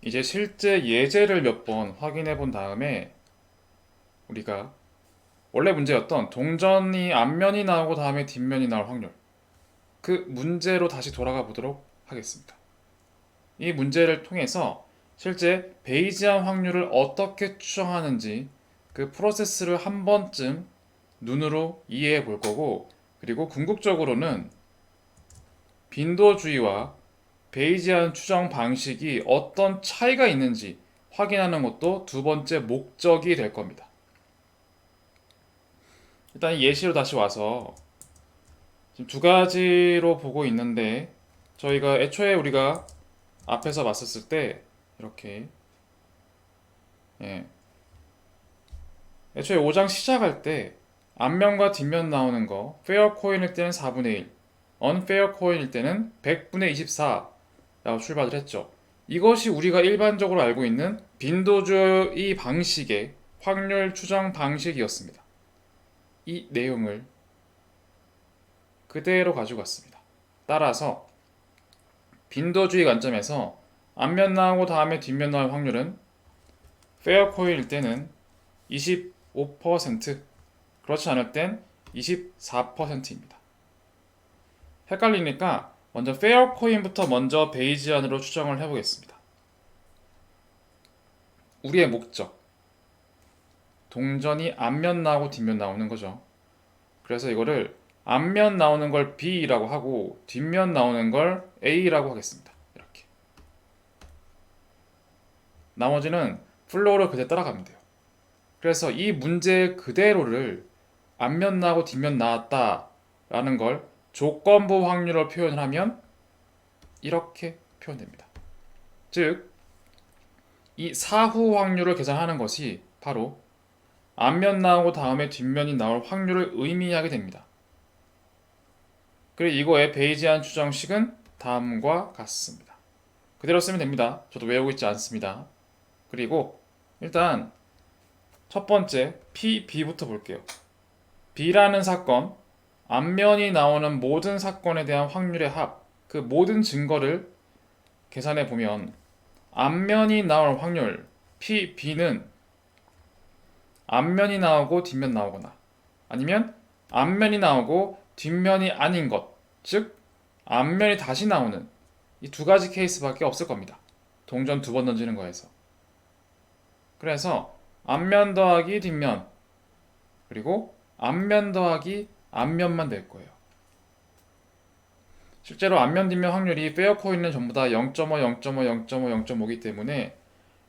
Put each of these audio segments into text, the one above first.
이제 실제 예제를 몇 번 확인해 본 다음에 우리가 원래 문제였던 동전이 앞면이 나오고 다음에 뒷면이 나올 확률, 그 문제로 다시 돌아가 보도록 하겠습니다. 이 문제를 통해서 실제 베이지안 확률을 어떻게 추정하는지 그 프로세스를 한 번쯤 눈으로 이해해 볼 거고, 그리고 궁극적으로는 빈도주의와 베이지안 추정 방식이 어떤 차이가 있는지 확인하는 것도 두 번째 목적이 될 겁니다. 일단 예시로 다시 와서 지금 두 가지로 보고 있는데, 저희가 애초에 우리가 앞에서 봤었을 때 이렇게, 예, 애초에 5장 시작할 때 앞면과 뒷면 나오는 거 페어 코인일 때는 4분의 1, 언페어 코인일 때는 100분의 24라고 출발을 했죠. 이것이 우리가 일반적으로 알고 있는 빈도주의 방식의 확률 추정 방식이었습니다. 이 내용을 그대로 가지고 왔습니다. 따라서 빈도주의 관점에서 앞면 나오고 다음에 뒷면 나올 확률은 페어 코인일 때는 25%, 그렇지 않을 땐 24%입니다. 헷갈리니까 먼저 페어 코인부터 먼저 베이지안으로 추정을 해보겠습니다. 우리의 목적, 동전이 앞면 나오고 뒷면 나오는 거죠. 그래서 이거를 앞면 나오는 걸 B라고 하고 뒷면 나오는 걸 A라고 하겠습니다. 이렇게. 나머지는 플로우를 그대로 따라가면 돼요. 그래서 이 문제 그대로를 앞면 나오고 뒷면 나왔다라는 걸 조건부 확률로 표현을 하면 이렇게 표현됩니다. 즉, 이 사후 확률을 계산하는 것이 바로 앞면 나오고 다음에 뒷면이 나올 확률을 의미하게 됩니다. 그리고 이거의 베이지안 추정식은 다음과 같습니다. 그대로 쓰면 됩니다. 저도 외우고 있지 않습니다. 그리고 일단 첫 번째 PB부터 볼게요. B라는 사건, 앞면이 나오는 모든 사건에 대한 확률의 합, 그 모든 증거를 계산해 보면 앞면이 나올 확률 PB는 앞면이 나오고 뒷면 나오거나, 아니면 앞면이 나오고 뒷면이 아닌 것, 즉 앞면이 다시 나오는 이 두 가지 케이스밖에 없을 겁니다. 동전 두 번 던지는 거에서. 그래서 앞면 더하기 뒷면, 그리고 앞면 더하기 앞면만 될 거예요. 실제로 앞면 뒷면 확률이 페어 코인은 전부 다 0.5, 0.5, 0.5, 0.5이기 때문에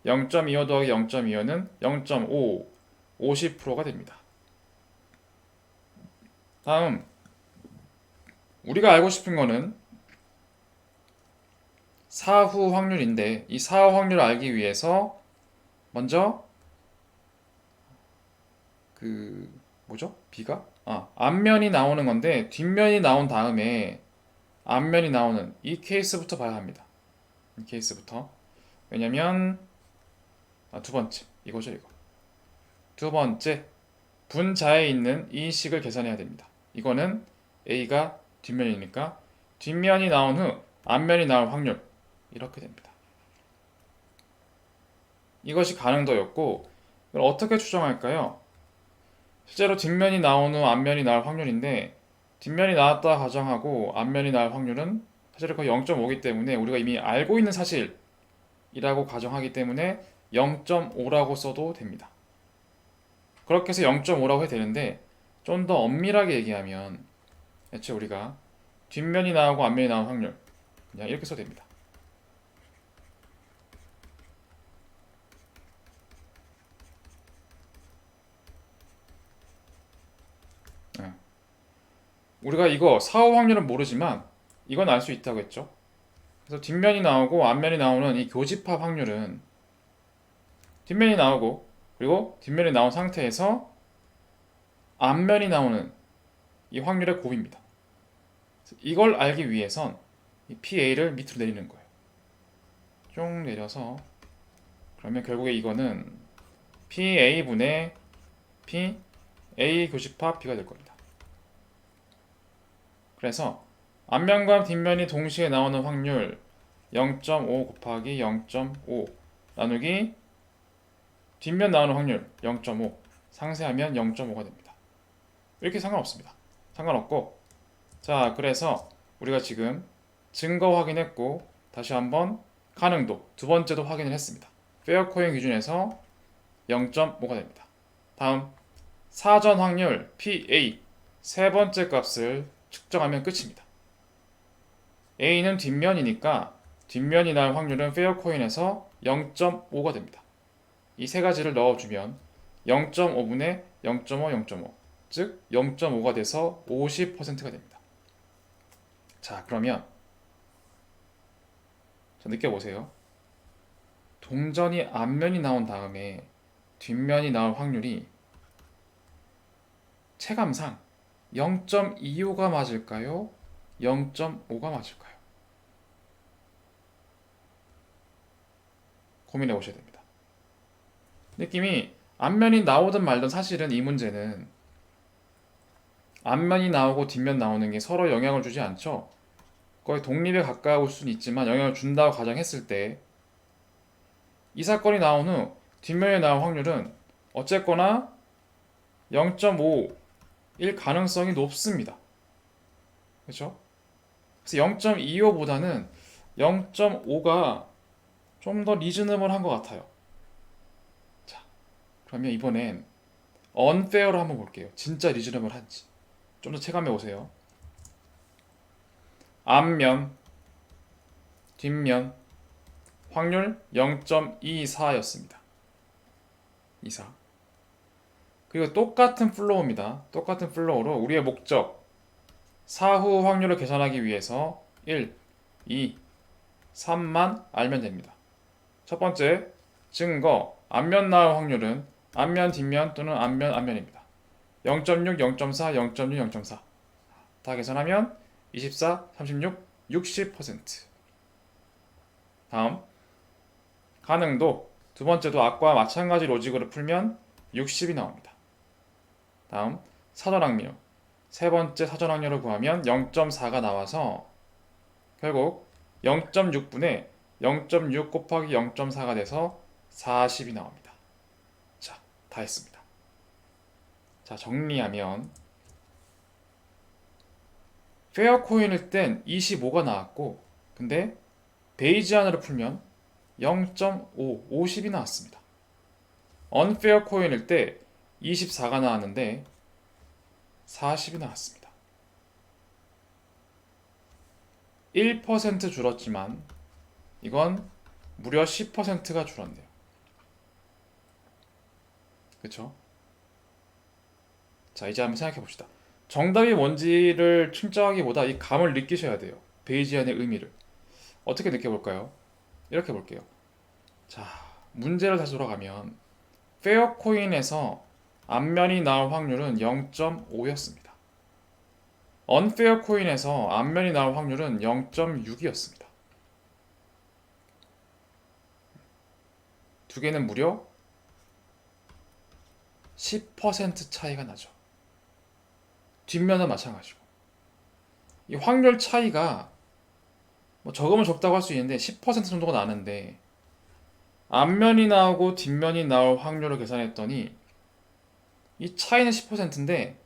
0.25 더하기 0.25는 0.5, 50%가 됩니다. 다음, 우리가 알고 싶은 거는 사후 확률인데, 이 사후 확률을 알기 위해서 먼저 그 뭐죠? B가? 앞면이 나오는 건데 뒷면이 나온 다음에 앞면이 나오는 이 케이스부터 봐야 합니다. 이 케이스부터. 왜냐면 두 번째 이거죠, 이거. 두 번째, 분자에 있는 이 식을 계산해야 됩니다. 이거는 A가 뒷면이니까 뒷면이 나온 후 앞면이 나올 확률, 이렇게 됩니다. 이것이 가능도였고, 이걸 어떻게 추정할까요? 실제로 뒷면이 나온 후 앞면이 나올 확률인데, 뒷면이 나왔다 가정하고 앞면이 나올 확률은 사실 거의 0.5이기 때문에 우리가 이미 알고 있는 사실이라고 가정하기 때문에 0.5라고 써도 됩니다. 그렇게 해서 0.5라고 해도 되는데, 좀 더 엄밀하게 얘기하면 애초에 우리가 뒷면이 나오고 앞면이 나온 확률 그냥 이렇게 써도 됩니다. 예. 우리가 이거 사후 확률은 모르지만 이건 알 수 있다고 했죠. 그래서 뒷면이 나오고 앞면이 나오는 이 교집합 확률은 뒷면이 나오고 그리고 뒷면이 나온 상태에서 앞면이 나오는 이 확률의 곱입니다. 이걸 알기 위해선 이 PA를 밑으로 내리는 거예요. 쭉 내려서, 그러면 결국에 이거는 PA분의 PA 교집합 B가 될 겁니다. 그래서 앞면과 뒷면이 동시에 나오는 확률 0.5 곱하기 0.5 나누기 뒷면 나오는 확률 0.5 상쇄하면 0.5가 됩니다. 이렇게 상관없습니다. 상관없고, 자, 그래서 우리가 지금 증거 확인했고 다시 한번 가능도 두 번째도 확인을 했습니다. 페어코인 기준에서 0.5가 됩니다. 다음 사전 확률 PA 세 번째 값을 측정하면 끝입니다. A는 뒷면이니까 뒷면이 날 확률은 페어코인에서 0.5가 됩니다. 이 세 가지를 넣어주면 0.5분의 0.5, 0.5, 즉 0.5가 돼서 50%가 됩니다. 자, 그러면 자, 느껴보세요. 동전이 앞면이 나온 다음에 뒷면이 나올 확률이 체감상 0.25가 맞을까요? 0.5가 맞을까요? 고민해 보셔야 됩니다. 느낌이 앞면이 나오든 말든 사실은 이 문제는 앞면이 나오고 뒷면 나오는 게 서로 영향을 주지 않죠. 거의 독립에 가까울 수는 있지만 영향을 준다고 가정했을 때 이 사건이 나온 후 뒷면에 나올 확률은 어쨌거나 0.5일 가능성이 높습니다. 그렇죠? 그래서 0.25보다는 0.5가 좀 더 리즈너블한 것 같아요. 자, 그러면 이번엔 언페어로 한번 볼게요. 진짜 리즈너블한지. 좀 더 체감해 보세요. 앞면, 뒷면, 확률 0.24였습니다. 24. 그리고 똑같은 플로우입니다. 똑같은 플로우로 우리의 목적, 사후 확률을 계산하기 위해서 1, 2, 3만 알면 됩니다. 첫 번째, 증거, 앞면 나올 확률은 앞면, 뒷면 또는 앞면, 앞면입니다. 0.6, 0.4, 0.6, 0.4. 다 계산하면 24, 36, 60%. 다음, 가능도, 두 번째도 아까 마찬가지 로직으로 풀면 60이 나옵니다. 다음, 사전확률. 세 번째 사전확률을 구하면 0.4가 나와서 결국 0.6분의 0.6 곱하기 0.4가 돼서 40이 나옵니다. 자, 다 했습니다. 자, 정리하면 페어코인일 땐 25가 나왔고 근데 베이지안으로 풀면 0.5, 50이 나왔습니다. 언페어 코인일 때 24가 나왔는데 40이 나왔습니다. 1% 줄었지만 이건 무려 10%가 줄었네요. 그쵸? 자, 이제 한번 생각해 봅시다. 정답이 뭔지를 측정하기보다 이 감을 느끼셔야 돼요. 베이지안의 의미를. 어떻게 느껴볼까요? 이렇게 볼게요. 자, 문제를 다시 돌아가면 페어코인에서 앞면이 나올 확률은 0.5였습니다. 언페어 코인에서 앞면이 나올 확률은 0.6이었습니다. 두 개는 무려 10% 차이가 나죠. 뒷면은 마찬가지고. 이 확률 차이가 뭐 적으면 적다고 할 수 있는데 10% 정도가 나는데 앞면이 나오고 뒷면이 나올 확률을 계산했더니 이 차이는 10%인데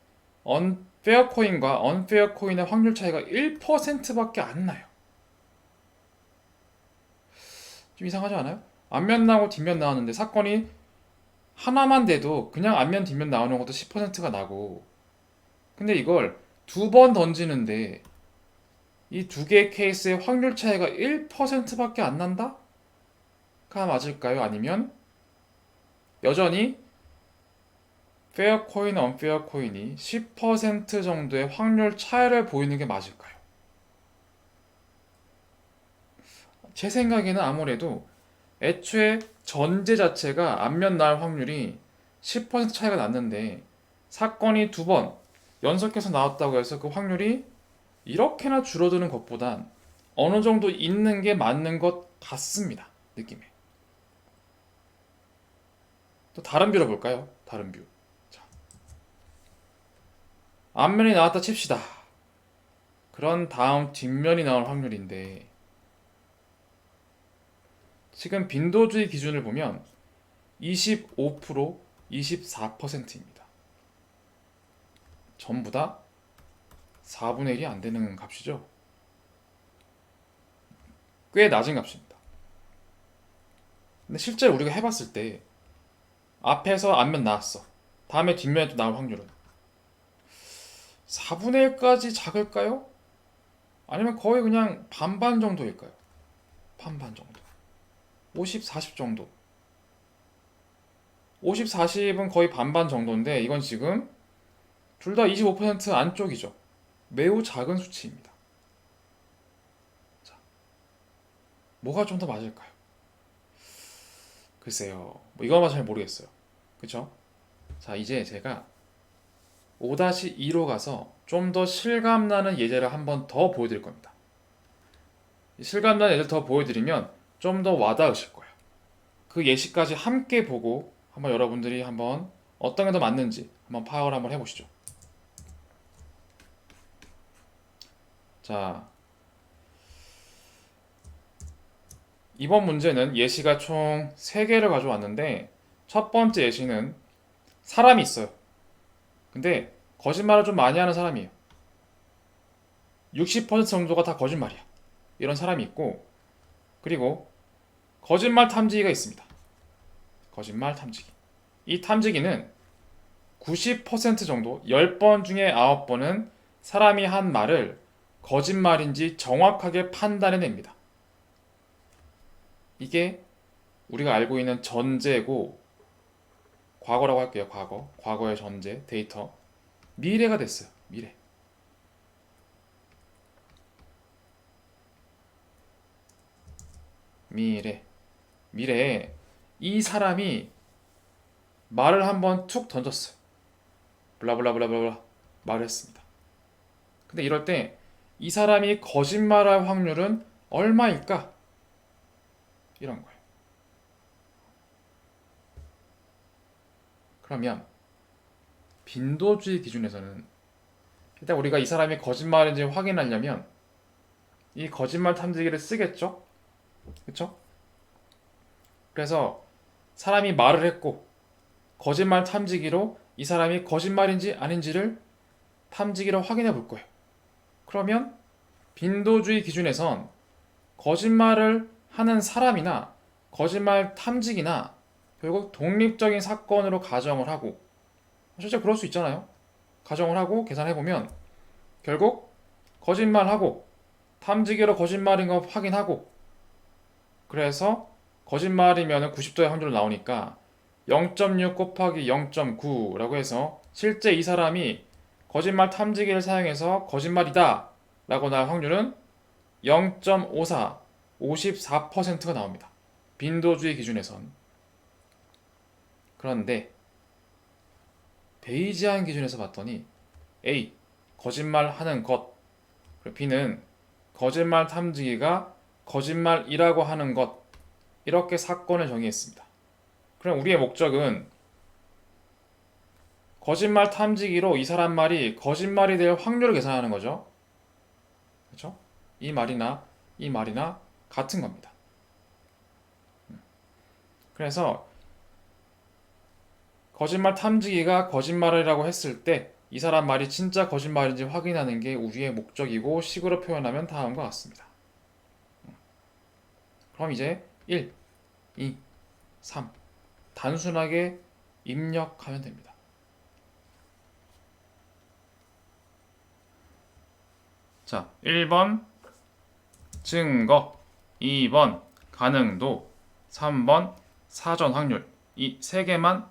언페어 코인과 언페어 코인의 확률 차이가 1%밖에 안 나요. 좀 이상하지 않아요? 앞면 나오고 뒷면 나왔는데 사건이 하나만 돼도 그냥 앞면 뒷면 나오는 것도 10%가 나고 근데 이걸 두 번 던지는데 이 두 개의 케이스의 확률 차이가 1%밖에 안 난다? 가 맞을까요? 아니면 여전히 페어 코인, 언페어 코인이 10% 정도의 확률 차이를 보이는 게 맞을까요? 제 생각에는 아무래도 애초에 전제 자체가 앞면 나올 확률이 10% 차이가 났는데 사건이 두 번 연속해서 나왔다고 해서 그 확률이 이렇게나 줄어드는 것보단 어느 정도 있는 게 맞는 것 같습니다. 느낌에. 또 다른 뷰로 볼까요? 다른 뷰. 자, 앞면이 나왔다 칩시다. 그런 다음 뒷면이 나올 확률인데 지금 빈도주의 기준을 보면 25%, 24%입니다. 전부 다 4분의 1이 안 되는 값이죠. 꽤 낮은 값입니다. 근데 실제로 우리가 해봤을 때 앞에서 앞면 나왔어. 다음에 뒷면에 또 나올 확률은 4분의 1까지 작을까요? 아니면 거의 그냥 반반 정도일까요? 반반 정도. 50, 40 정도. 50, 40은 거의 반반 정도인데 이건 지금 둘 다 25% 안쪽이죠. 매우 작은 수치입니다. 자, 뭐가 좀 더 맞을까요? 글쎄요. 뭐 이거만 잘 모르겠어요. 그쵸? 자, 이제 제가 5-2로 가서 좀 더 실감나는 예제를 한번 더 보여드릴 겁니다. 실감나는 예제를 더 보여드리면 좀 더 와닿으실 거예요. 그 예시까지 함께 보고 한번 여러분들이 한번 어떤 게 더 맞는지 한번 파악을 한번 해보시죠. 자, 이번 문제는 예시가 총 3개를 가져왔는데 첫 번째 예시는 사람이 있어요. 근데 거짓말을 좀 많이 하는 사람이에요. 60% 정도가 다 거짓말이야. 이런 사람이 있고, 그리고 거짓말 탐지기가 있습니다. 거짓말 탐지기. 이 탐지기는 90% 정도, 10번 중에 9번은 사람이 한 말을 거짓말인지 정확하게 판단해냅니다. 이게 우리가 알고 있는 전제고, 과거라고 할게요. 과거의 전제, 데이터. 미래가 됐어요. 미래. 미래에 이 사람이 말을 한번 툭 던졌어요. 블라블라블라블라 말을 했습니다. 근데 이럴 때 이 사람이 거짓말할 확률은 얼마일까? 이런 거예요. 그러면 빈도주의 기준에서는 일단 우리가 이 사람이 거짓말인지 확인하려면 이 거짓말 탐지기를 쓰겠죠? 그쵸? 그래서 사람이 말을 했고 거짓말 탐지기로 이 사람이 거짓말인지 아닌지를 탐지기로 확인해 볼 거예요. 그러면 빈도주의 기준에선 거짓말을 하는 사람이나 거짓말 탐지기나 결국 독립적인 사건으로 가정을 하고 실제 그럴 수 있잖아요. 가정을 하고 계산해 보면 결국 거짓말하고 탐지기로 거짓말인 거 확인하고 그래서 거짓말이면 90도의 확률로 나오니까 0.6 곱하기 0.9라고 해서 실제 이 사람이 거짓말 탐지기를 사용해서 거짓말이다 라고 나올 확률은 0.54, 54%가 나옵니다. 빈도주의 기준에선. 그런데 베이지안 기준에서 봤더니 A. 거짓말하는 것, B는 거짓말 탐지기가 거짓말이라고 하는 것, 이렇게 사건을 정의했습니다. 그럼 우리의 목적은 거짓말 탐지기로 이 사람 말이 거짓말이 될 확률을 계산하는 거죠. 그렇죠? 이 말이나 같은 겁니다. 그래서 거짓말 탐지기가 거짓말이라고 했을 때 이 사람 말이 진짜 거짓말인지 확인하는 게 우리의 목적이고 식으로 표현하면 다음과 같습니다. 그럼 이제 1, 2, 3 단순하게 입력하면 됩니다. 자, 1번 증거, 2번 가능도, 3번 사전 확률, 이 세 개만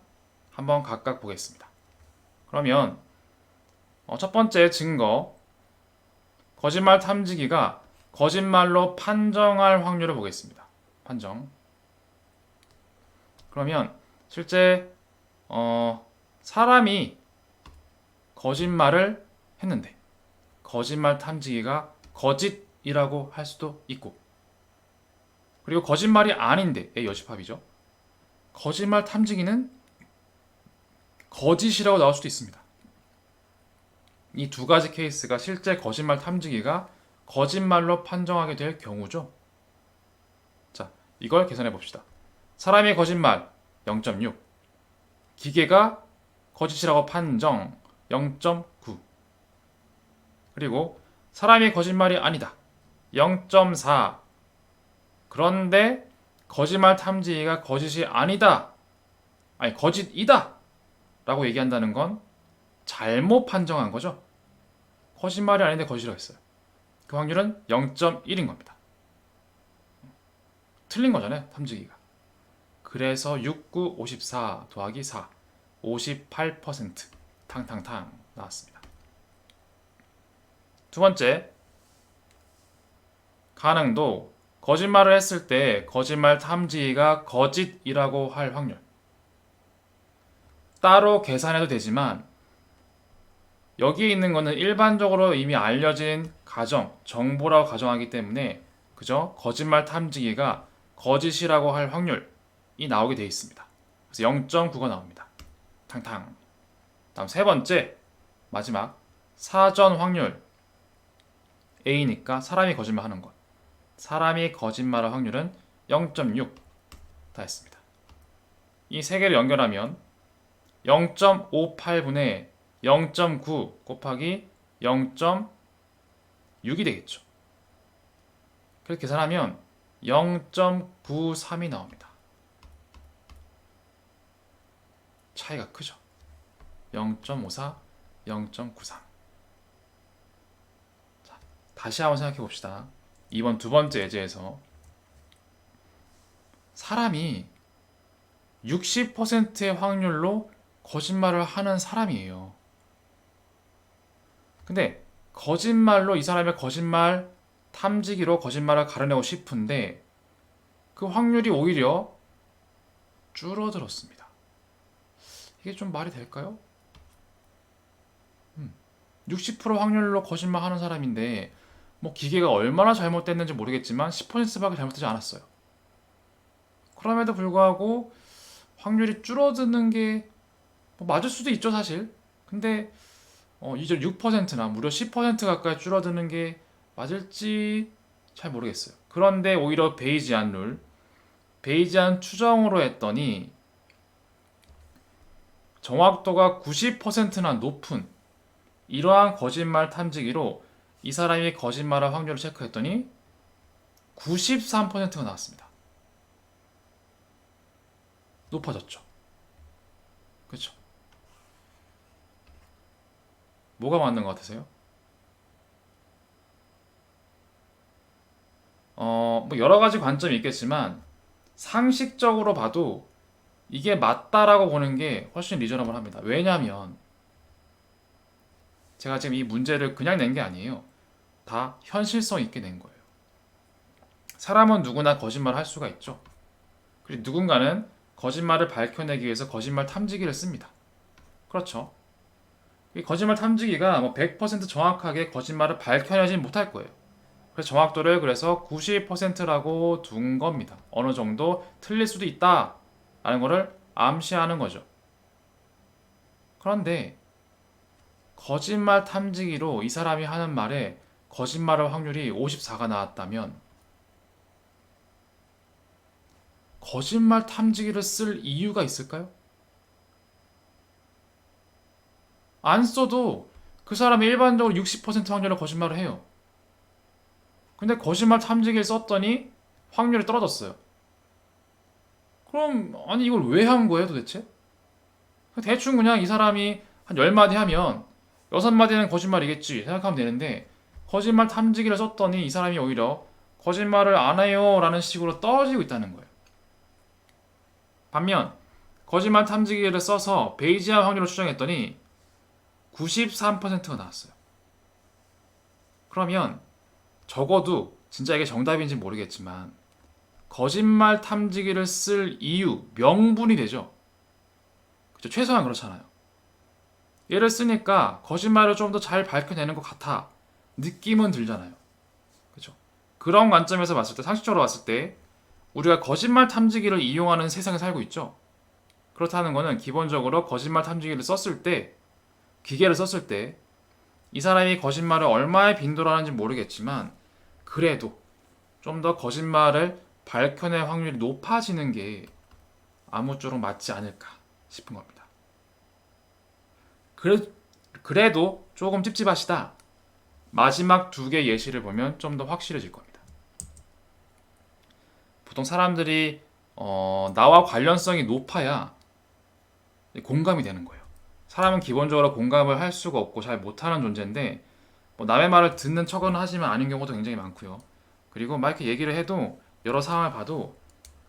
한번 각각 보겠습니다. 그러면 첫 번째 증거, 거짓말 탐지기가 거짓말로 판정할 확률을 보겠습니다. 판정. 그러면 실제 사람이 거짓말을 했는데 거짓말 탐지기가 거짓이라고 할 수도 있고 그리고 거짓말이 아닌데 여집합이죠. 거짓말 탐지기는 거짓이라고 나올 수도 있습니다. 이 두 가지 케이스가 실제 거짓말 탐지기가 거짓말로 판정하게 될 경우죠. 자, 이걸 계산해 봅시다. 사람의 거짓말 0.6, 기계가 거짓이라고 판정 0.9, 그리고 사람이 거짓말이 아니다 0.4. 그런데 거짓말 탐지기가 거짓이 아니다, 아니 거짓이다 라고 얘기한다는 건 잘못 판정한 거죠. 거짓말이 아닌데 거짓이라고 했어요. 그 확률은 0.1인 겁니다. 틀린 거잖아요, 탐지기가. 그래서 69, 54 더하기 4, 58% 탕탕탕 나왔습니다. 두 번째, 가능도 거짓말을 했을 때 거짓말 탐지기가 거짓이라고 할 확률. 따로 계산해도 되지만 여기에 있는 거는 일반적으로 이미 알려진 가정, 정보라고 가정하기 때문에 그저 거짓말 탐지기가 거짓이라고 할 확률이 나오게 되어 있습니다. 그래서 0.9가 나옵니다. 탕탕. 다음 세 번째, 마지막 사전 확률 A니까 사람이 거짓말하는 것. 사람이 거짓말할 확률은 0.6 다 했습니다. 이 세 개를 연결하면 0.58분의 0.9 곱하기 0.6이 되겠죠. 그렇게 계산하면 0.93이 나옵니다. 차이가 크죠. 0.54, 0.93. 자, 다시 한번 생각해 봅시다. 이번 두 번째 예제에서 사람이 60%의 확률로 거짓말을 하는 사람이에요. 근데 거짓말로 이 사람의 거짓말 탐지기로 거짓말을 가려내고 싶은데 그 확률이 오히려 줄어들었습니다. 이게 좀 말이 될까요? 60% 확률로 거짓말 하는 사람인데 뭐 기계가 얼마나 잘못됐는지 모르겠지만 10%밖에 잘못되지 않았어요. 그럼에도 불구하고 확률이 줄어드는 게 뭐 맞을 수도 있죠, 사실. 근데 이제 6%나 무려 10% 가까이 줄어드는 게 맞을지 잘 모르겠어요. 그런데 오히려 베이지안 룰, 베이지안 추정으로 했더니 정확도가 90%나 높은 이러한 거짓말 탐지기로 이 사람이 거짓말할 확률을 체크했더니 93%가 나왔습니다. 높아졌죠. 그렇죠? 뭐가 맞는 것 같으세요? 뭐 여러 가지 관점이 있겠지만 상식적으로 봐도 이게 맞다라고 보는 게 훨씬 리저너블 합니다. 왜냐하면 제가 지금 이 문제를 그냥 낸 게 아니에요. 다 현실성 있게 낸 거예요. 사람은 누구나 거짓말을 할 수가 있죠. 그리고 누군가는 거짓말을 밝혀내기 위해서 거짓말 탐지기를 씁니다. 그렇죠. 이 거짓말 탐지기가 뭐 100% 정확하게 거짓말을 밝혀내진 못할 거예요. 그래서 정확도를 그래서 90%라고 둔 겁니다. 어느 정도 틀릴 수도 있다 라는 거를 암시하는 거죠. 그런데 거짓말 탐지기로 이 사람이 하는 말에 거짓말할 확률이 54가 나왔다면 거짓말 탐지기를 쓸 이유가 있을까요? 안 써도 그 사람이 일반적으로 60% 확률로 거짓말을 해요. 근데 거짓말 탐지기를 썼더니 확률이 떨어졌어요. 그럼 아니 이걸 왜 한 거예요 도대체? 대충 그냥 이 사람이 한 10마디 하면 6마디는 거짓말이겠지 생각하면 되는데 거짓말 탐지기를 썼더니 이 사람이 오히려 거짓말을 안 해요 라는 식으로 떨어지고 있다는 거예요. 반면 거짓말 탐지기를 써서 베이지안 확률을 추정했더니 93%가 나왔어요. 그러면 적어도 진짜 이게 정답인지 모르겠지만 거짓말 탐지기를 쓸 이유, 명분이 되죠. 그쵸? 최소한 그렇잖아요. 얘를 쓰니까 거짓말을 좀 더 잘 밝혀내는 것 같아 느낌은 들잖아요. 그쵸? 그런 관점에서 봤을 때, 상식적으로 봤을 때 우리가 거짓말 탐지기를 이용하는 세상에 살고 있죠. 그렇다는 거는 기본적으로 거짓말 탐지기를 썼을 때, 기계를 썼을 때 이 사람이 거짓말을 얼마의 빈도로 하는지 모르겠지만 그래도 좀 더 거짓말을 밝혀낼 확률이 높아지는 게 아무쪼록 맞지 않을까 싶은 겁니다. 그래도 조금 찝찝하시다. 마지막 두 개 예시를 보면 좀 더 확실해질 겁니다. 보통 사람들이 나와 관련성이 높아야 공감이 되는 거예요. 사람은 기본적으로 공감을 할 수가 없고 잘 못하는 존재인데 뭐 남의 말을 듣는 척은 하지만 아닌 경우도 굉장히 많고요. 그리고 막 이렇게 얘기를 해도 여러 상황을 봐도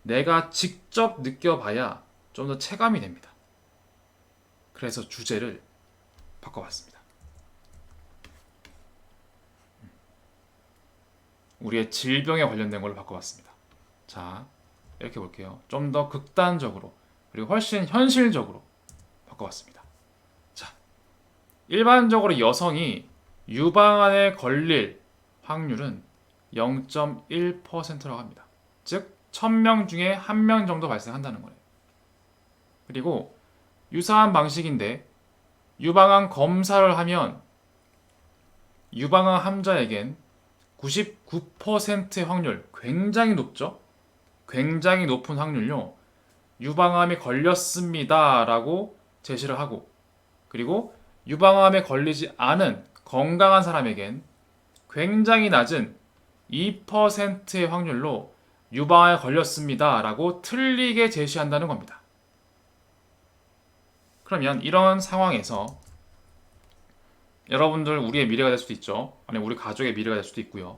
내가 직접 느껴봐야 좀 더 체감이 됩니다. 그래서 주제를 바꿔봤습니다. 우리의 질병에 관련된 걸로 바꿔봤습니다. 자, 이렇게 볼게요. 좀 더 극단적으로 그리고 훨씬 현실적으로 바꿔봤습니다. 자, 일반적으로 여성이 유방암에 걸릴 확률은 0.1%라고 합니다. 즉 1000명 중에 1명 정도 발생한다는 거예요. 그리고 유사한 방식인데 유방암 검사를 하면 유방암 환자에겐 99%의 확률, 굉장히 높죠? 굉장히 높은 확률로 유방암에 걸렸습니다 라고 제시를 하고, 그리고 유방암에 걸리지 않은 건강한 사람에겐 굉장히 낮은 2%의 확률로 유방암에 걸렸습니다 라고 틀리게 제시한다는 겁니다. 그러면 이런 상황에서 여러분들 우리의 미래가 될 수도 있죠. 아니면 우리 가족의 미래가 될 수도 있고요.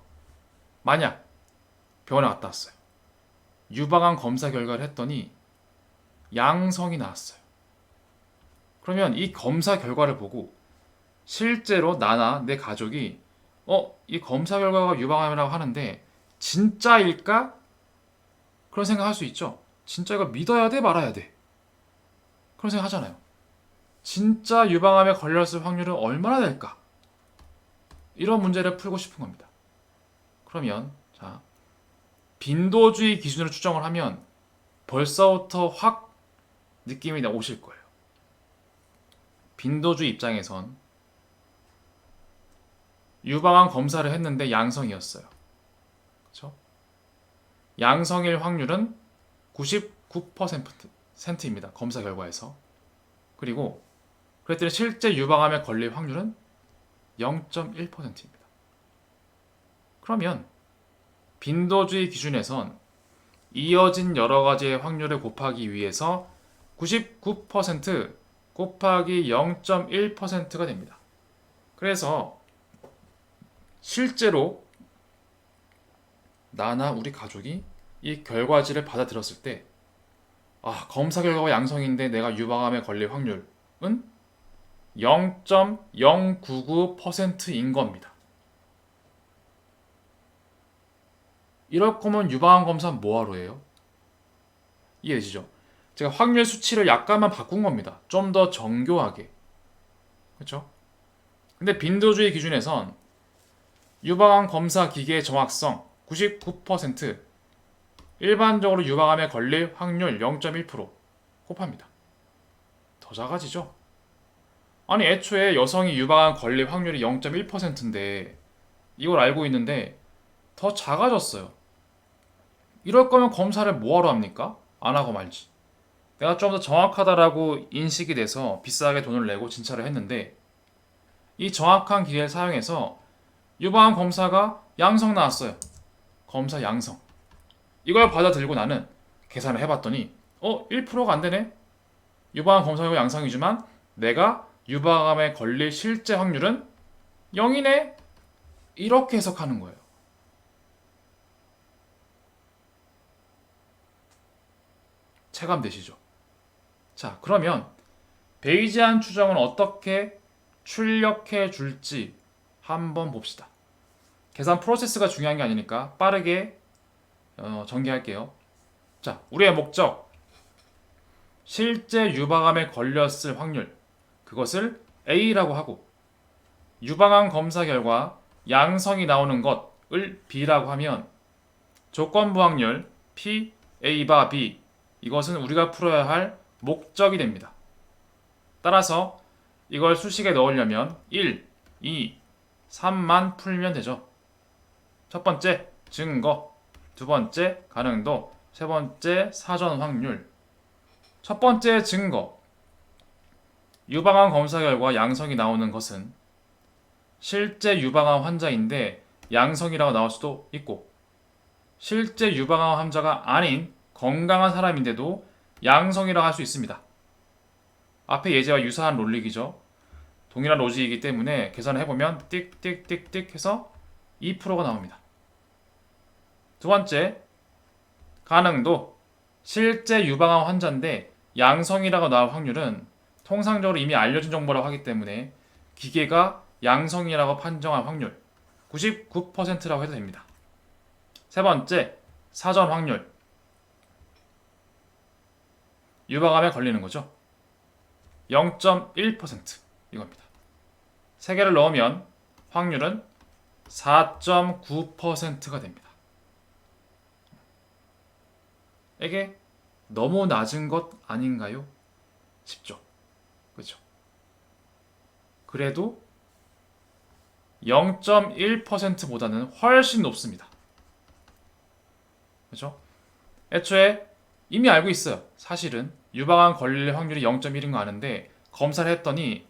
만약 병원에 갔다 왔어요. 유방암 검사 결과를 했더니 양성이 나왔어요. 그러면 이 검사 결과를 보고 실제로 나나 내 가족이 이 검사 결과가 유방암이라고 하는데 진짜일까? 그런 생각할 수 있죠. 진짜 이거 믿어야 돼 말아야 돼? 그런 생각 하잖아요. 진짜 유방암에 걸렸을 확률은 얼마나 될까? 이런 문제를 풀고 싶은 겁니다. 그러면 자, 빈도주의 기준으로 추정을 하면 벌써부터 확 느낌이 오실 거예요. 빈도주의 입장에선 유방암 검사를 했는데 양성이었어요. 그렇죠? 양성일 확률은 99%입니다. 검사 결과에서. 그리고 그랬더니 실제 유방암에 걸릴 확률은 0.1%입니다. 그러면 빈도주의 기준에선 이어진 여러 가지의 확률을 곱하기 위해서 99% 곱하기 0.1%가 됩니다. 그래서 실제로 나나 우리 가족이 이 결과지를 받아들였을 때 검사 결과가 양성인데 내가 유방암에 걸릴 확률은 0.099%인 겁니다. 이럴 거면 유방암 검사 뭐하러 해요? 이해되시죠? 제가 확률 수치를 약간만 바꾼 겁니다. 좀 더 정교하게. 그렇죠? 근데 빈도주의 기준에선 유방암 검사 기계의 정확성 99%, 일반적으로 유방암에 걸릴 확률 0.1% 곱합니다. 더 작아지죠? 아니 애초에 여성이 유방암 걸릴 확률이 0.1%인데 이걸 알고 있는데 더 작아졌어요. 이럴 거면 검사를 뭐하러 합니까? 안 하고 말지. 내가 좀 더 정확하다라고 인식이 돼서 비싸게 돈을 내고 진찰을 했는데 이 정확한 기계를 사용해서 유방암 검사가 양성 나왔어요. 검사 양성. 이걸 받아들고 나는 계산을 해봤더니 1%가 안 되네? 유방암 검사가 양성이지만 내가 유방암에 걸릴 실제 확률은 0이네? 이렇게 해석하는 거예요. 체감되시죠? 자, 그러면 베이지안 추정은 어떻게 출력해 줄지 한번 봅시다. 계산 프로세스가 중요한 게 아니니까 빠르게 전개할게요. 자, 우리의 목적. 실제 유방암에 걸렸을 확률. 그것을 A라고 하고 유방암 검사 결과 양성이 나오는 것을 B라고 하면 조건부 확률 P, A바 B. 이것은 우리가 풀어야 할 목적이 됩니다. 따라서 이걸 수식에 넣으려면 1, 2, 3만 풀면 되죠. 첫 번째, 증거. 두 번째 가능도, 세 번째 사전 확률. 첫 번째 증거. 유방암 검사 결과 양성이 나오는 것은 실제 유방암 환자인데 양성이라고 나올 수도 있고, 실제 유방암 환자가 아닌 건강한 사람인데도 양성이라고 할 수 있습니다. 앞에 예제와 유사한 논리이죠. 동일한 로직이기 때문에 계산을 해보면 띡띡띡띡 해서 2%가 나옵니다. 두 번째, 가능도. 실제 유방암 환자인데 양성이라고 나올 확률은 통상적으로 이미 알려진 정보라고 하기 때문에 기계가 양성이라고 판정할 확률 99%라고 해도 됩니다. 세 번째, 사전 확률. 유방암에 걸리는 거죠. 0.1% 이겁니다. 세 개를 넣으면 확률은 4.9%가 됩니다. 이게 너무 낮은 것 아닌가요? 싶죠. 그렇죠? 그래도 0.1%보다는 훨씬 높습니다. 그렇죠? 애초에 이미 알고 있어요. 사실은 유방암 걸릴 확률이 0.1인 거 아는데 검사를 했더니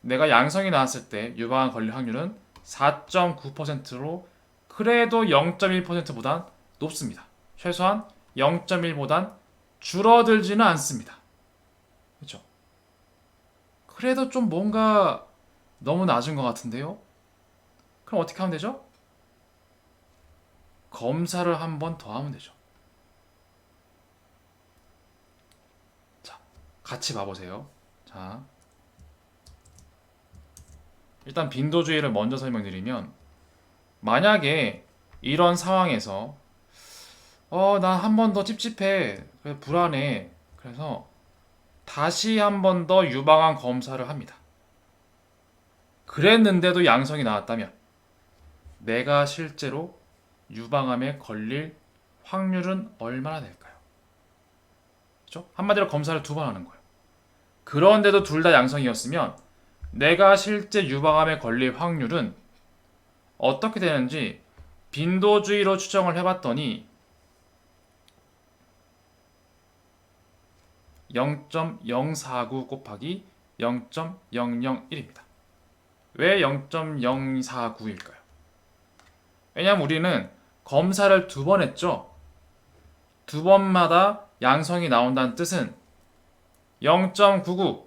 내가 양성이 나왔을 때 유방암 걸릴 확률은 4.9%로 그래도 0.1%보단 높습니다. 최소한 0.1보단 줄어들지는 않습니다. 그렇죠? 그래도 좀 뭔가 너무 낮은 것 같은데요? 그럼 어떻게 하면 되죠? 검사를 한 번 더 하면 되죠. 자, 같이 봐보세요. 자, 일단 빈도주의를 먼저 설명드리면, 만약에 이런 상황에서 난 한 번 더 찝찝해, 그래, 불안해, 그래서 다시 한 번 더 유방암 검사를 합니다. 그랬는데도 양성이 나왔다면 내가 실제로 유방암에 걸릴 확률은 얼마나 될까요? 그렇죠? 한마디로 검사를 두 번 하는 거예요. 그런데도 둘 다 양성이었으면 내가 실제 유방암에 걸릴 확률은 어떻게 되는지 빈도주의로 추정을 해봤더니 0.049 곱하기 0.001입니다. 왜 0.049일까요? 왜냐하면 우리는 검사를 두 번 했죠. 두 번마다 양성이 나온다는 뜻은 0.99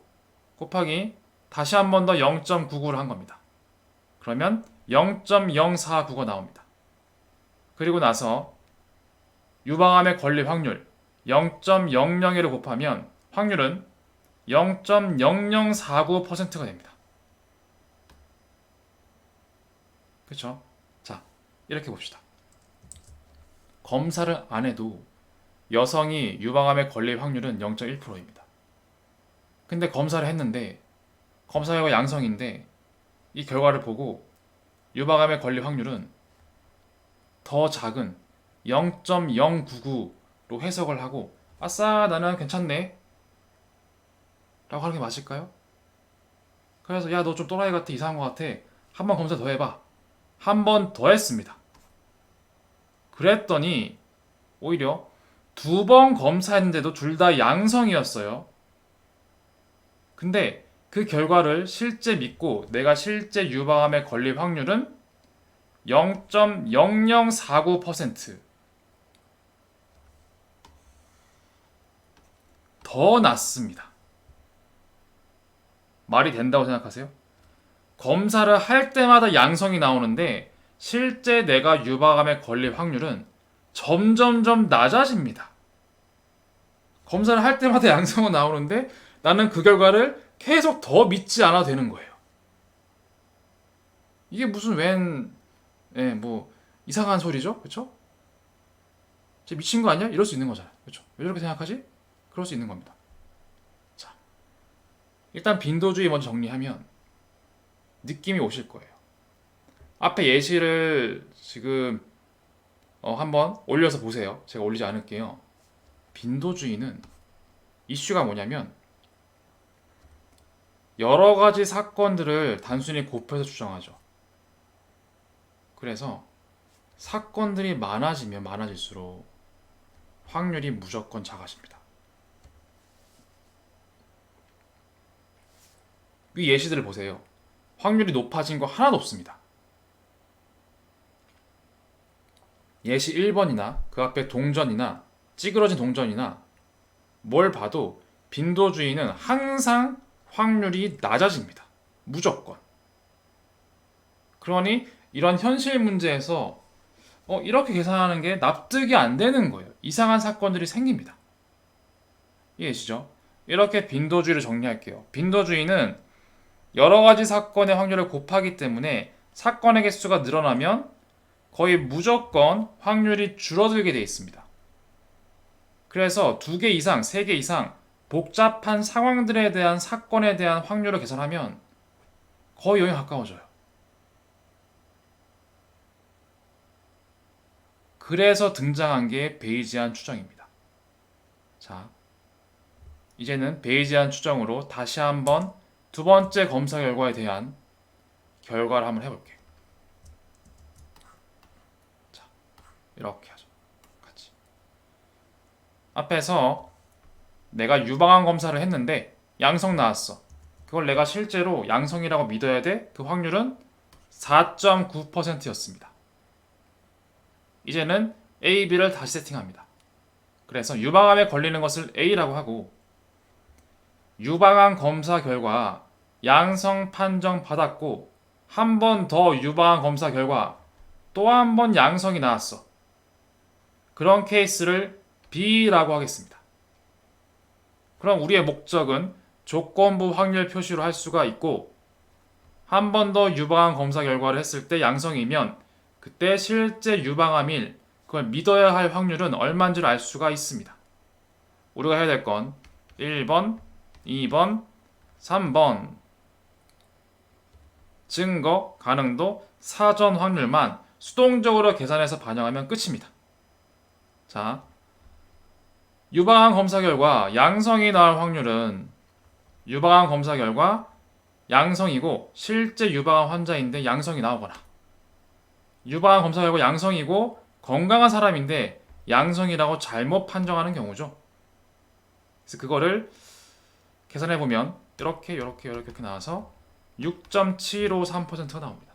곱하기 다시 한 번 더 0.99를 한 겁니다. 그러면 0.049가 나옵니다. 그리고 나서 유방암에 걸릴 확률 0.001을 곱하면 확률은 0.0049%가 됩니다. 그렇죠? 자, 이렇게 봅시다. 검사를 안 해도 여성이 유방암에 걸릴 확률은 0.1%입니다. 근데 검사를 했는데 검사 결과 양성인데 이 결과를 보고 유방암에 걸릴 확률은 더 작은 0.099로 해석을 하고 아싸 나는 괜찮네 라고 하는 게 맞을까요? 그래서 야 너 좀 또라이 같아 이상한 것 같아 한 번 검사 더 해봐 한 번 더 했습니다. 그랬더니 오히려 두 번 검사했는데도 둘 다 양성이었어요. 근데 그 결과를 실제 믿고 내가 실제 유방암에 걸릴 확률은 0.0049% 더 낮습니다. 말이 된다고 생각하세요? 검사를 할 때마다 양성이 나오는데 실제 내가 유방암에 걸릴 확률은 점점점 낮아집니다. 검사를 할 때마다 양성은 나오는데 나는 그 결과를 계속 더 믿지 않아도 되는 거예요. 이게 무슨 뭐 이상한 소리죠? 그렇죠? 쟤 미친 거 아니야? 이럴 수 있는 거잖아요. 그렇죠? 왜 저렇게 생각하지? 그럴 수 있는 겁니다. 자, 일단 빈도주의 먼저 정리하면 느낌이 오실 거예요. 앞에 예시를 지금 한번 올려서 보세요. 제가 올리지 않을게요. 빈도주의는 이슈가 뭐냐면 여러 가지 사건들을 단순히 곱해서 추정하죠. 그래서 사건들이 많아지면 많아질수록 확률이 무조건 작아집니다. 이 예시들을 보세요. 확률이 높아진 거 하나도 없습니다. 예시 1번이나 그 앞에 동전이나 찌그러진 동전이나 뭘 봐도 빈도주의는 항상 확률이 낮아집니다. 무조건. 그러니 이런 현실 문제에서 이렇게 계산하는 게 납득이 안 되는 거예요. 이상한 사건들이 생깁니다. 이해되시죠? 이렇게 빈도주의를 정리할게요. 빈도주의는 여러 가지 사건의 확률을 곱하기 때문에 사건의 개수가 늘어나면 거의 무조건 확률이 줄어들게 되어 있습니다. 그래서 2개 이상, 3개 이상 복잡한 상황들에 대한 사건에 대한 확률을 계산하면 거의 0에 가까워져요. 그래서 등장한 게 베이지안 추정입니다. 자, 이제는 베이지안 추정으로 다시 한번 두 번째 검사 결과에 대한 결과를 한번 해볼게요. 자, 이렇게 하죠. 같이. 앞에서 내가 유방암 검사를 했는데 양성 나왔어. 그걸 내가 실제로 양성이라고 믿어야 돼? 그 확률은 4.9%였습니다. 이제는 A, B를 다시 세팅합니다. 그래서 유방암에 걸리는 것을 A라고 하고 유방암 검사 결과 양성 판정 받았고 한 번 더 유방암 검사 결과 또 한 번 양성이 나왔어. 그런 케이스를 B라고 하겠습니다. 그럼 우리의 목적은 조건부 확률 표시로 할 수가 있고 한 번 더 유방암 검사 결과를 했을 때 양성이면 그때 실제 유방암일 그걸 믿어야 할 확률은 얼마인지를 알 수가 있습니다. 우리가 해야 될 건 1번, 2번, 3번 증거, 가능도, 사전 확률만 수동적으로 계산해서 반영하면 끝입니다. 자, 유방암 검사 결과 양성이 나올 확률은 유방암 검사 결과 양성이고 실제 유방암 환자인데 양성이 나오거나 유방암 검사 결과 양성이고 건강한 사람인데 양성이라고 잘못 판정하는 경우죠. 그래서 그거를 계산해보면 이렇게 나와서 6.753%가 나옵니다.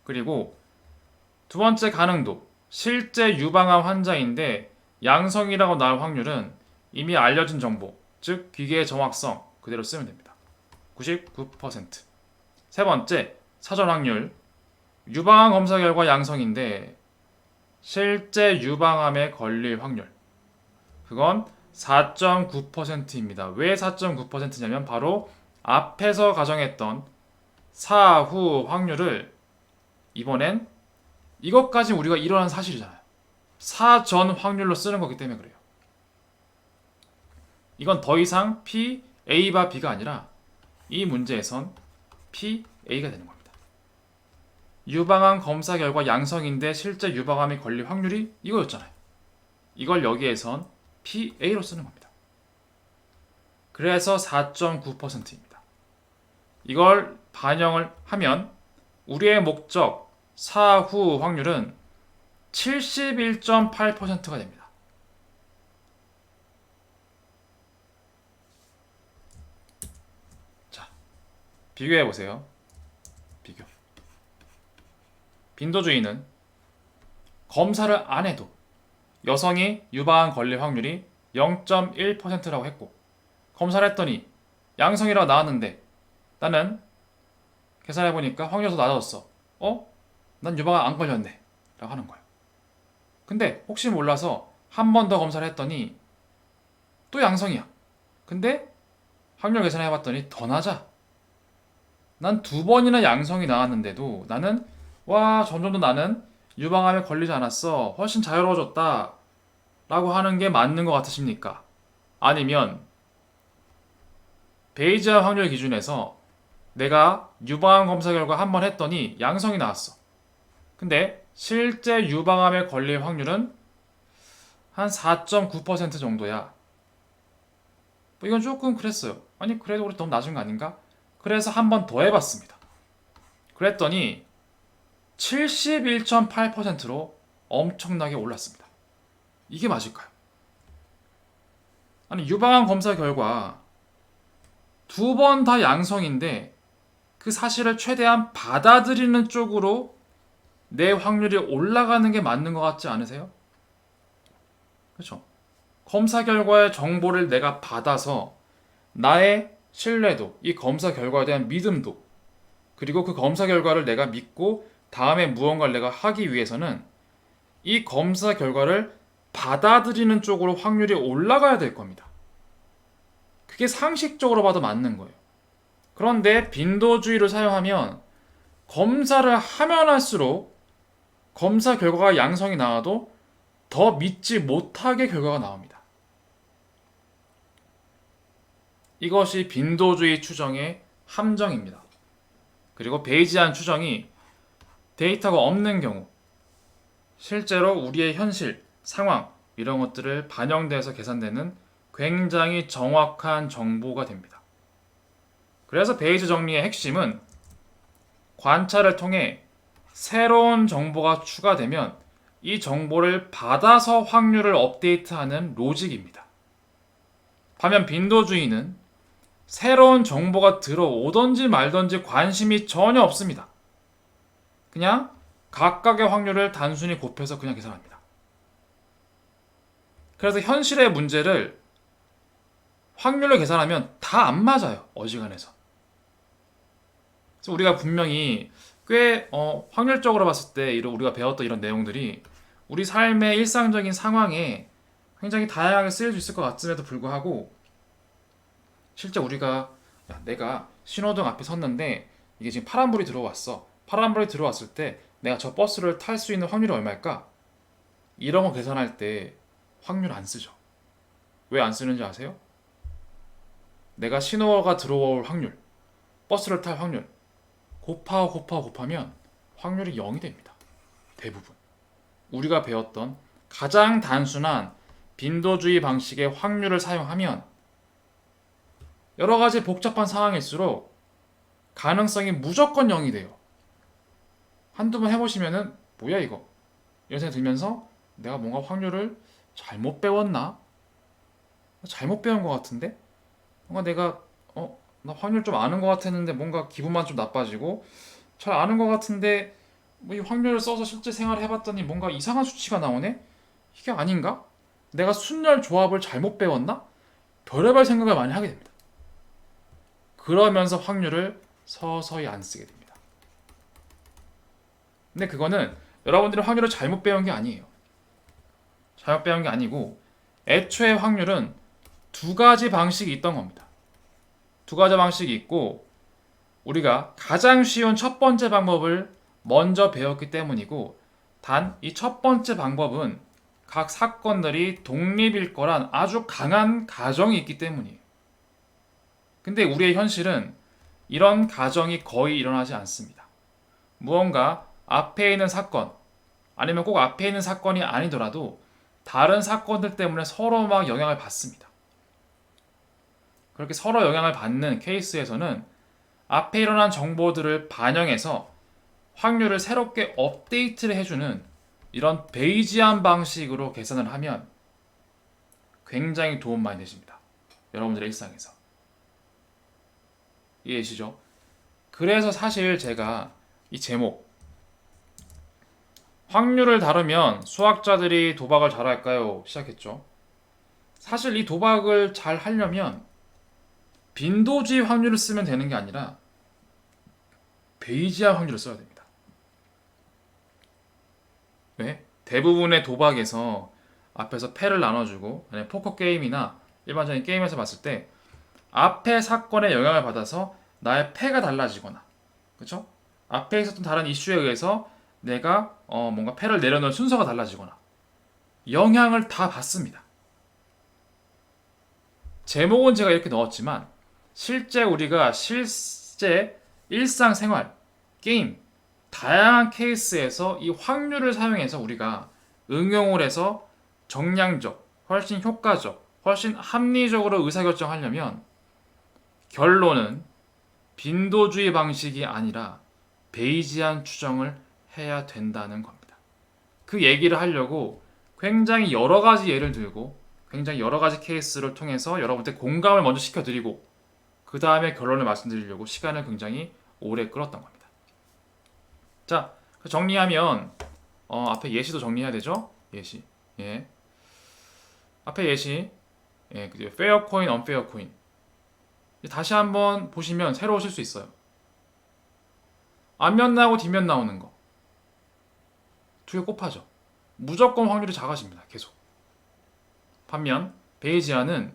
그리고 두 번째 가능도 실제 유방암 환자인데 양성이라고 나올 확률은 이미 알려진 정보, 즉 기계의 정확성 그대로 쓰면 됩니다. 99%. 세 번째 사전 확률 유방암 검사 결과 양성인데 실제 유방암에 걸릴 확률 그건 4.9%입니다. 왜 4.9%냐면 바로 앞에서 가정했던 사후 확률을 이번엔 이것까지 우리가 일어난 사실이잖아요. 사전 확률로 쓰는 거기 때문에 그래요. 이건 더 이상 P, A바 B가 아니라 이 문제에선 P, A가 되는 겁니다. 유방암 검사 결과 양성인데 실제 유방암이 걸릴 확률이 이거였잖아요. 이걸 여기에선 P, A로 쓰는 겁니다. 그래서 4.9%입니다. 이걸 반영을 하면 우리의 목적 사후 확률은 71.8%가 됩니다. 자, 비교해 보세요. 비교. 빈도주의는 검사를 안 해도 여성이 유방암 걸릴 확률이 0.1%라고 했고 검사를 했더니 양성이라고 나왔는데 나는 계산해보니까 확률이 더 낮아졌어. 난 유방암 안 걸렸네 라고 하는 거예요. 근데 혹시 몰라서 한 번 더 검사를 했더니 또 양성이야. 근데 확률 계산해봤더니 더 낮아. 난 2번이나 양성이 나왔는데도 나는 점점 더 나는 유방암에 걸리지 않았어. 훨씬 자유로워졌다. 라고 하는 게 맞는 것 같으십니까? 아니면 베이지안 확률 기준에서 내가 유방암 검사 결과 한 번 했더니 양성이 나왔어. 근데 실제 유방암에 걸릴 확률은 한 4.9% 정도야. 이건 조금 그랬어요. 아니 그래도 우리 너무 낮은 거 아닌가? 그래서 한 번 더 해봤습니다. 그랬더니 71.8%로 엄청나게 올랐습니다. 이게 맞을까요? 아니, 유방암 검사 결과 2번 다 양성인데 그 사실을 최대한 받아들이는 쪽으로 내 확률이 올라가는 게 맞는 것 같지 않으세요? 그렇죠? 검사 결과의 정보를 내가 받아서 나의 신뢰도, 이 검사 결과에 대한 믿음도, 그리고 그 검사 결과를 내가 믿고 다음에 무언가를 내가 하기 위해서는 이 검사 결과를 받아들이는 쪽으로 확률이 올라가야 될 겁니다. 그게 상식적으로 봐도 맞는 거예요. 그런데 빈도주의를 사용하면 검사를 하면 할수록 검사 결과가 양성이 나와도 더 믿지 못하게 결과가 나옵니다. 이것이 빈도주의 추정의 함정입니다. 그리고 베이지안 추정이 데이터가 없는 경우 실제로 우리의 현실, 상황 이런 것들을 반영돼서 계산되는 굉장히 정확한 정보가 됩니다. 그래서 베이지 정리의 핵심은 관찰을 통해 새로운 정보가 추가되면 이 정보를 받아서 확률을 업데이트하는 로직입니다. 반면 빈도주의는 새로운 정보가 들어오던지 말던지 관심이 전혀 없습니다. 그냥 각각의 확률을 단순히 곱해서 그냥 계산합니다. 그래서 현실의 문제를 확률로 계산하면 다 안 맞아요. 어지간해서. 그래서 우리가 분명히 꽤 확률적으로 봤을 때 우리가 배웠던 이런 내용들이 우리 삶의 일상적인 상황에 굉장히 다양하게 쓰일 수 있을 것 같음에도 불구하고 실제 우리가 내가 신호등 앞에 섰는데 이게 지금 파란불이 들어왔어. 파란불이 들어왔을 때 내가 저 버스를 탈 수 있는 확률이 얼마일까? 이런 거 계산할 때 확률 안 쓰죠. 왜 안 쓰는지 아세요? 내가 신호가 들어올 확률, 버스를 탈 확률 곱하면 확률이 0이 됩니다. 대부분. 우리가 배웠던 가장 단순한 빈도주의 방식의 확률을 사용하면 여러 가지 복잡한 상황일수록 가능성이 무조건 0이 돼요. 한두 번 해보시면은 뭐야 이거? 이런 생각이 들면서 내가 뭔가 확률을 잘못 배웠나? 잘못 배운 것 같은데? 뭔가 내가 나 확률 좀 아는 것 같았는데 뭔가 기분만 좀 나빠지고 잘 아는 것 같은데 뭐 이 확률을 써서 실제 생활을 해봤더니 뭔가 이상한 수치가 나오네? 이게 아닌가? 내가 순열 조합을 잘못 배웠나? 별의별 생각을 많이 하게 됩니다. 그러면서 확률을 서서히 안 쓰게 됩니다. 근데 그거는 여러분들이 확률을 잘못 배운 게 아니에요. 잘못 배운 게 아니고 애초에 확률은 두 가지 방식이 있던 겁니다. 두 가지 방식이 있고 우리가 가장 쉬운 첫 번째 방법을 먼저 배웠기 때문이고 단 이 첫 번째 방법은 각 사건들이 독립일 거란 아주 강한 가정이 있기 때문이에요. 근데 우리의 현실은 이런 가정이 거의 일어나지 않습니다. 무언가 앞에 있는 사건 아니면 꼭 앞에 있는 사건이 아니더라도 다른 사건들 때문에 서로 막 영향을 받습니다. 그렇게 서로 영향을 받는 케이스에서는 앞에 일어난 정보들을 반영해서 확률을 새롭게 업데이트를 해주는 이런 베이지안 방식으로 계산을 하면 굉장히 도움 많이 되십니다. 여러분들의 일상에서. 이해되시죠? 그래서 사실 제가 이 제목 확률을 다루면 수학자들이 도박을 잘할까요? 시작했죠. 사실 이 도박을 잘 하려면 빈도주의 확률을 쓰면 되는 게 아니라 베이지안 확률을 써야 됩니다. 왜? 대부분의 도박에서 앞에서 패를 나눠주고 아니면 포커 게임이나 일반적인 게임에서 봤을 때 앞에 사건에 영향을 받아서 나의 패가 달라지거나 그렇죠? 앞에 있었던 다른 이슈에 의해서 내가 뭔가 패를 내려놓은 순서가 달라지거나 영향을 다 받습니다. 제목은 제가 이렇게 넣었지만 실제 우리가 실제 일상생활, 게임, 다양한 케이스에서 이 확률을 사용해서 우리가 응용을 해서 정량적, 훨씬 효과적, 훨씬 합리적으로 의사결정하려면 결론은 빈도주의 방식이 아니라 베이지안 추정을 해야 된다는 겁니다. 그 얘기를 하려고 굉장히 여러 가지 예를 들고 굉장히 여러 가지 케이스를 통해서 여러분한테 공감을 먼저 시켜드리고 그 다음에 결론을 말씀드리려고 시간을 굉장히 오래 끌었던 겁니다. 자, 정리하면 앞에 예시도 정리해야 되죠? 예시. 예. 앞에 예시. 예, 그리고 페어 코인, 언페어 코인. 다시 한번 보시면 새로우실 수 있어요. 앞면 나오고 뒷면 나오는 거. 두 개 곱하죠. 무조건 확률이 작아집니다. 계속. 반면 베이지안은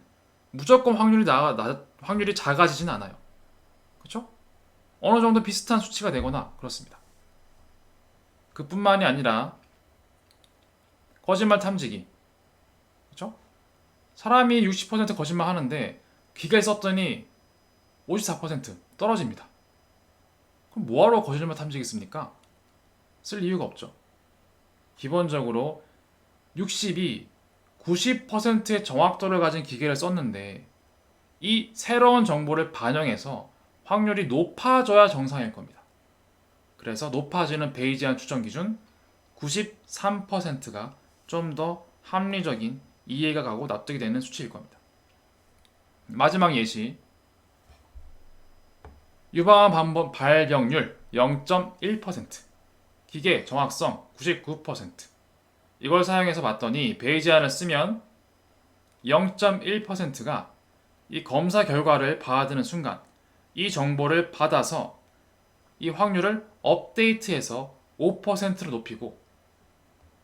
무조건 확률이 작아지진 않아요. 그렇죠? 어느 정도 비슷한 수치가 되거나 그렇습니다. 그뿐만이 아니라 거짓말 탐지기. 그렇죠? 사람이 60% 거짓말 하는데 기계를 썼더니 54% 떨어집니다. 그럼 뭐하러 거짓말 탐지기 씁니까? 쓸 이유가 없죠. 기본적으로 60이 90%의 정확도를 가진 기계를 썼는데 이 새로운 정보를 반영해서 확률이 높아져야 정상일 겁니다. 그래서 높아지는 베이지안 추정 기준 93%가 좀 더 합리적인 이해가 가고 납득이 되는 수치일 겁니다. 마지막 예시. 유방암 발병률 0.1%, 기계 정확성 99%. 이걸 사용해서 봤더니 베이지안을 쓰면 0.1%가 이 검사 결과를 받아드는 순간 이 정보를 받아서 이 확률을 업데이트해서 5%로 높이고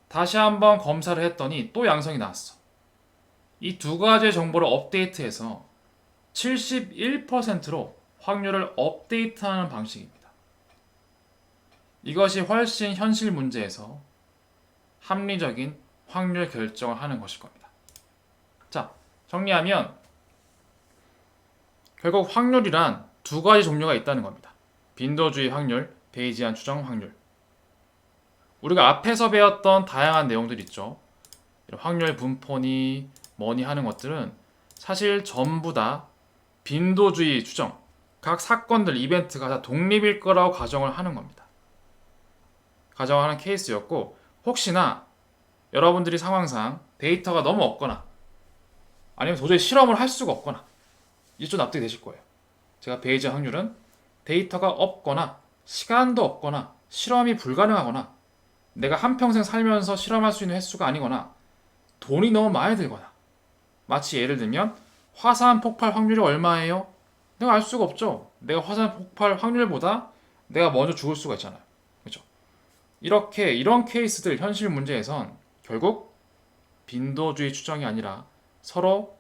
다시 한번 검사를 했더니 또 양성이 나왔어. 이 두 가지의 정보를 업데이트해서 71%로 확률을 업데이트하는 방식입니다. 이것이 훨씬 현실 문제에서 합리적인 확률 결정을 하는 것일 겁니다. 자, 정리하면 결국 확률이란 두 가지 종류가 있다는 겁니다. 빈도주의 확률, 베이지안 추정 확률. 우리가 앞에서 배웠던 다양한 내용들 있죠. 확률 분포니 뭐니 하는 것들은 사실 전부 다 빈도주의 추정, 각 사건들, 이벤트가 다 독립일 거라고 가정을 하는 겁니다. 가정을 하는 케이스였고 혹시나 여러분들이 상황상 데이터가 너무 없거나 아니면 도저히 실험을 할 수가 없거나 이제 좀 납득이 되실 거예요. 제가 베이지안 확률은 데이터가 없거나 시간도 없거나 실험이 불가능하거나 내가 한평생 살면서 실험할 수 있는 횟수가 아니거나 돈이 너무 많이 들거나 마치 예를 들면 화산 폭발 확률이 얼마예요? 내가 알 수가 없죠. 내가 화산 폭발 확률보다 내가 먼저 죽을 수가 있잖아요. 그렇죠? 이런 케이스들 현실 문제에선 결국 빈도주의 추정이 아니라 서로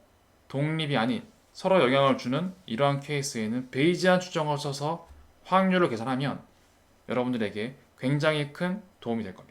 독립이 아닌 서로 영향을 주는 이러한 케이스에는 베이지안 추정을 써서 확률을 계산하면 여러분들에게 굉장히 큰 도움이 될 겁니다.